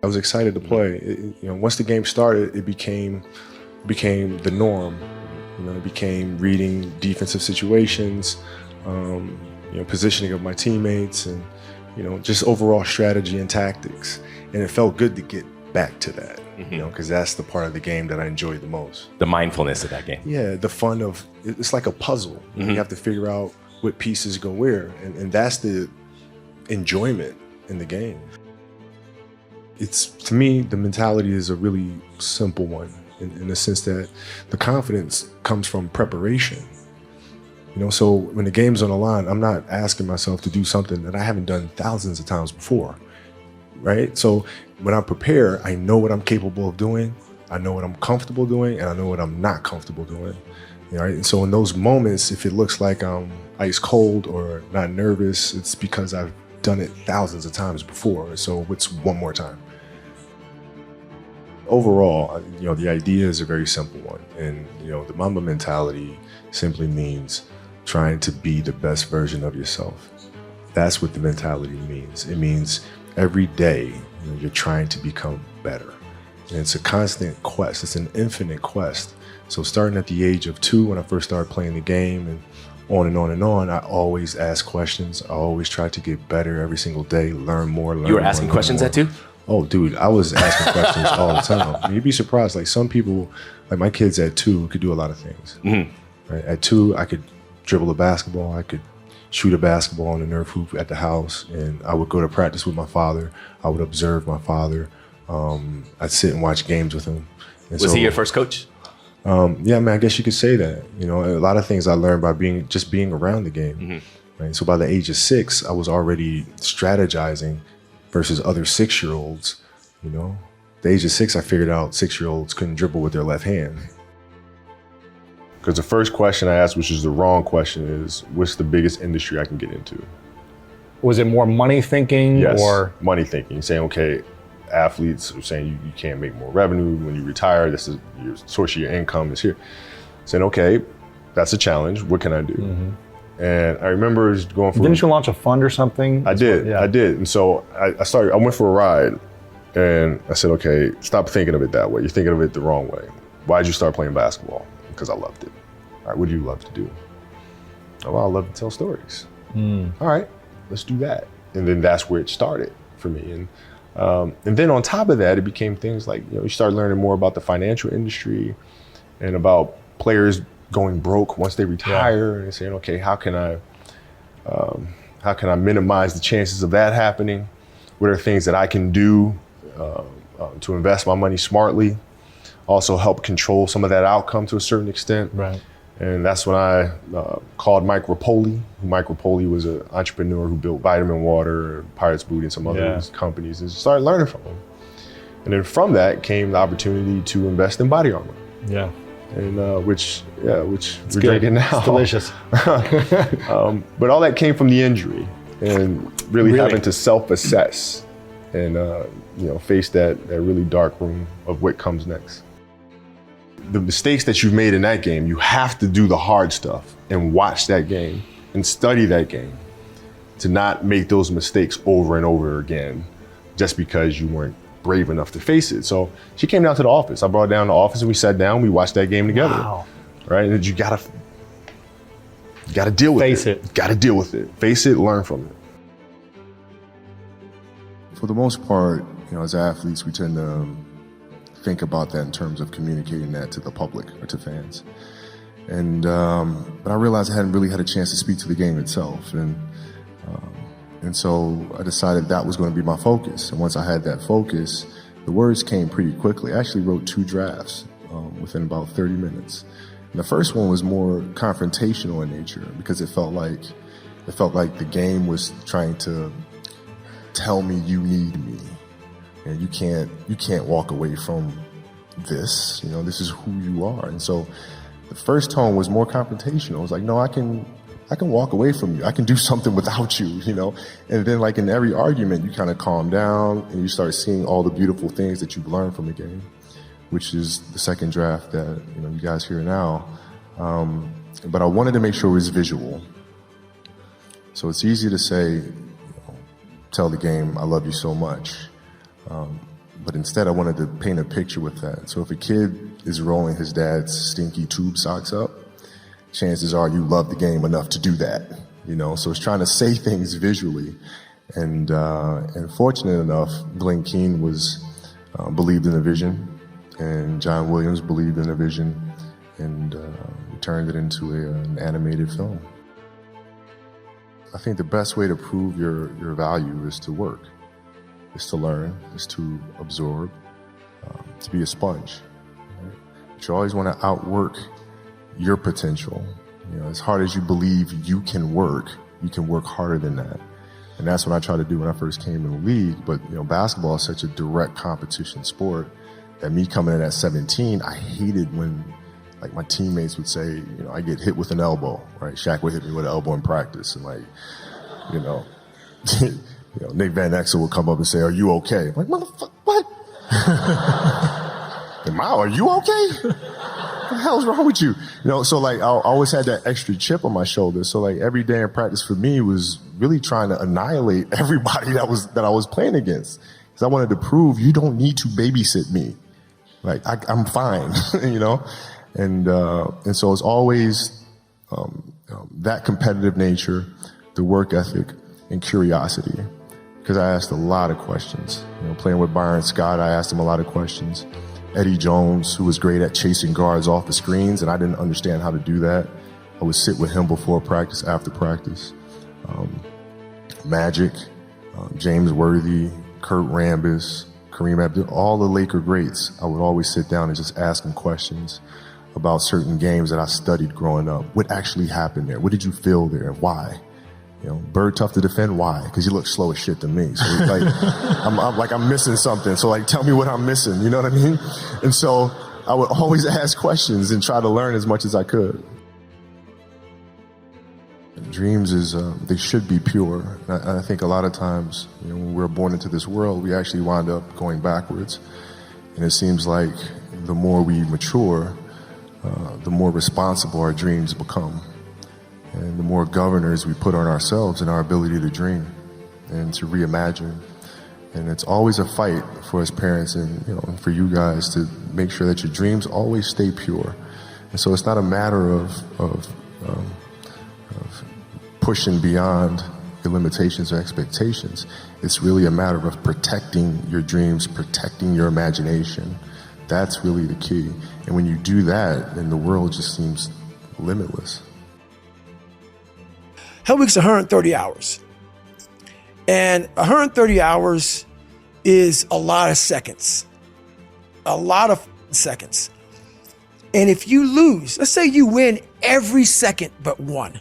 I was excited to play. Once the game started, it became the norm. It became reading defensive situations, positioning of my teammates, and just overall strategy and tactics. And it felt good to get back to that, because that's the part of the game that I enjoyed the most. The mindfulness of that game. Yeah, the fun of it's like a puzzle. You have to figure out what pieces go where, and that's the enjoyment in the game. To me, the mentality is a really simple one in the sense that the confidence comes from preparation. So when the game's on the line, I'm not asking myself to do something that I haven't done thousands of times before, right? So when I prepare, I know what I'm capable of doing, I know what I'm comfortable doing, and I know what I'm not comfortable doing, right? And so in those moments, if it looks like I'm ice cold or not nervous, it's because I've done it thousands of times before. So it's one more time. Overall, the idea is a very simple one. And, the Mamba mentality simply means trying to be the best version of yourself. That's what the mentality means. It means every day you're trying to become better. And it's a constant quest. It's an infinite quest. So starting at the age of 2, when I first started playing the game, and on and on and on, I always ask questions. I always try to get better every single day, learn more, learn more. You were asking questions at 2? Oh, dude, I was asking questions all the time. You'd be surprised. Like some people, like my kids at 2 could do a lot of things. Right? At 2, I could dribble a basketball. I could shoot a basketball on the Nerf hoop at the house. And I would go to practice with my father. I would observe my father. I'd sit and watch games with him. And was he your first coach? Yeah, man, I guess you could say that. A lot of things I learned by being around the game. Right? So by the age of 6, I was already strategizing versus other 6-year-olds. The age of 6, I figured out 6-year-olds couldn't dribble with their left hand. Because the first question I asked, which is the wrong question, is what's the biggest industry I can get into? Was it more money thinking? Yes, or money thinking. Saying, okay, athletes are saying you can't make more revenue when you retire. This is your source of your income is here. Saying, okay, that's a challenge. What can I do? And I remember going for. Didn't you launch a fund or something? I did. And so I went for a ride, and I said, okay, stop thinking of it that way. You're thinking of it the wrong way. Why'd you start playing basketball? Because I loved it. All right, what do you love to do? Oh, well, I love to tell stories. All right, let's do that. And then that's where it started for me. And then on top of that, it became things like, you start learning more about the financial industry and about players going broke once they retire, and saying, okay, how can I minimize the chances of that happening? What are things that I can do to invest my money smartly? Also help control some of that outcome to a certain extent. Right. And that's when I called Mike Rapoli. Mike Rapoli was an entrepreneur who built Vitamin Water, Pirates Booty, and some other companies, and started learning from him. And then from that came the opportunity to invest in body armor. Yeah. And which we're drinking now. It's delicious. But all that came from the injury, and really having to self-assess and face that really dark room of what comes next. The mistakes that you've made in that game, you have to do the hard stuff and watch that game and study that game to not make those mistakes over and over again just because you weren't brave enough to face it. So she came down to the office. I brought her down to the office and we sat down, we watched that game together. Wow. Right? And you gotta deal with it. Face it. Gotta deal with it. Face it, learn from it. For the most part, as athletes, we tend to think about that in terms of communicating that to the public or to fans. And but I realized I hadn't really had a chance to speak to the game itself. And so I decided that was going to be my focus. And once I had that focus, the words came pretty quickly. I actually wrote 2 drafts within about 30 minutes. And the first one was more confrontational in nature because it felt like the game was trying to tell me you need me. And you can't walk away from this. This is who you are. And so the first tone was more confrontational. It was like, no, I can walk away from you. I can do something without you, And then like in every argument, you kind of calm down and you start seeing all the beautiful things that you've learned from the game, which is the second draft that, you guys hear now. But I wanted to make sure it was visual. So it's easy to say, tell the game, I love you so much. But instead, I wanted to paint a picture with that. So if a kid is rolling his dad's stinky tube socks up, chances are you love the game enough to do that, you know? So it's trying to say things visually. And fortunate enough, Glenn Keane believed in the vision, and John Williams believed in the vision, and we turned it into an animated film. I think the best way to prove your value is to work, is to learn, is to absorb, to be a sponge. Right? But you always want to outwork your potential. You know, as hard as you believe you can work harder than that. And that's what I tried to do when I first came in the league. But, you know, basketball is such a direct competition sport that me coming in at 17, I hated when, like, my teammates would say, you know, I get hit with an elbow, right? Shaq would hit me with an elbow in practice. And, like, you know, Nick Van Exel would come up and say, "Are you okay?" I'm like, motherfucker, what? Are you okay? What the hell's wrong with you? You know, so like I always had that extra chip on my shoulder. So like every day in practice for me was really trying to annihilate everybody that I was playing against. Because I wanted to prove you don't need to babysit me. Like I'm fine, you know? And so it's always that competitive nature, the work ethic, and curiosity. Because I asked a lot of questions. You know, playing with Byron Scott, I asked him a lot of questions. Eddie Jones, who was great at chasing guards off the screens, and I didn't understand how to do that. I would sit with him before practice, after practice. Magic, James Worthy, Kurt Rambis, Kareem Abdul, all the Laker greats. I would always sit down and just ask them questions about certain games that I studied growing up. What actually happened there? What did you feel there? Why? You know, Bird tough to defend. Why? Because you look slow as shit to me. So like, I'm missing something. So like, tell me what I'm missing. You know what I mean? And so I would always ask questions and try to learn as much as I could. And dreams they should be pure. And I think a lot of times, you know, when we're born into this world, we actually wind up going backwards. And it seems like the more we mature, the more responsible our dreams become. And the more governors we put on ourselves and our ability to dream and to reimagine. And it's always a fight for us parents and, you know, for you guys to make sure that your dreams always stay pure. And so it's not a matter of pushing beyond your limitations or expectations. It's really a matter of protecting your dreams, protecting your imagination. That's really the key. And when you do that, then the world just seems limitless. Hell Week's 130 hours. And 130 hours is a lot of seconds. A lot of seconds. And if you lose, let's say you win every second but one,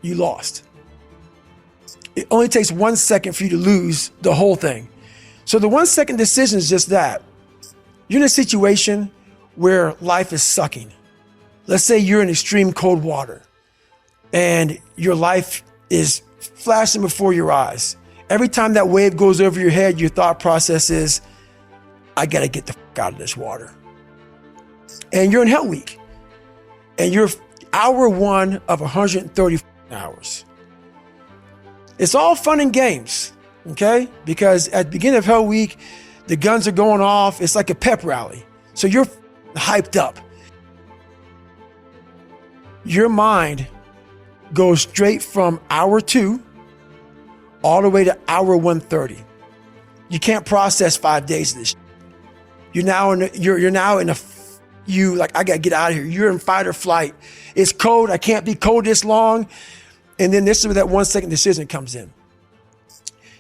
you lost. It only takes 1 second for you to lose the whole thing. So the 1 second decision is just that. You're in a situation where life is sucking. Let's say you're in extreme cold water and your life is flashing before your eyes. Every time that wave goes over your head, your thought process is, I gotta get the fuck out of this water. And you're in Hell Week. And you're hour one of 130 hours. It's all fun and games, okay? Because at the beginning of Hell Week, the guns are going off. It's like a pep rally. So you're hyped up. Your mind goes straight from hour 2 all the way to hour 130. You can't process 5 days of this. You're now like, I gotta get out of here. You're in fight or flight. It's cold. I can't be cold this long. And then this is where that 1 second decision comes in.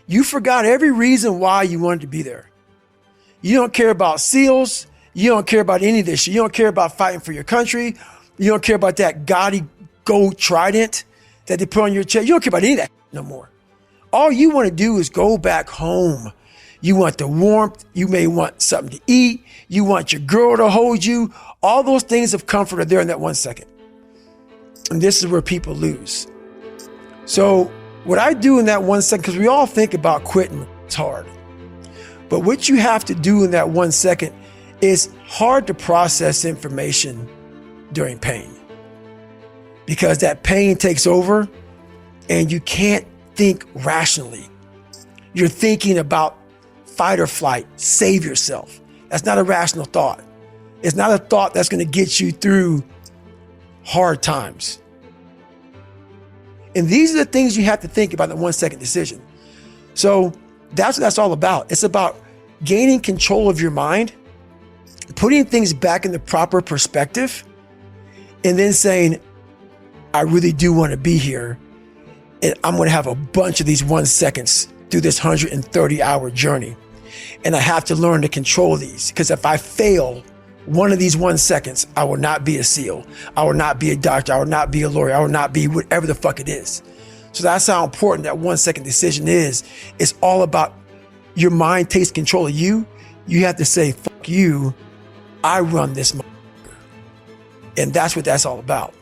You forgot every reason why you wanted to be there. You don't care about SEALs. You don't care about any of this shit. You don't care about fighting for your country. You don't care about that gaudy gold trident that they put on your chest. You don't care about any of that no more. All you want to do is go back home. You want the warmth. You may want something to eat. You want your girl to hold you. All those things of comfort are there in that 1 second. And this is where people lose. So what I do in that 1 second, because we all think about quitting, it's hard. But what you have to do in that 1 second is hard to process information during pain. Because that pain takes over and you can't think rationally. You're thinking about fight or flight. Save yourself. That's not a rational thought. It's not a thought that's going to get you through hard times. And these are the things you have to think about in the 1 second decision. So that's what that's all about. It's about gaining control of your mind, putting things back in the proper perspective, and then saying, I really do want to be here. And I'm going to have a bunch of these 1 seconds through this 130-hour journey. And I have to learn to control these, because if I fail one of these 1 seconds, I will not be a SEAL. I will not be a doctor. I will not be a lawyer. I will not be whatever the fuck it is. So that's how important that 1 second decision is. It's all about your mind takes control of you. You have to say, fuck you. I run this. And that's what that's all about.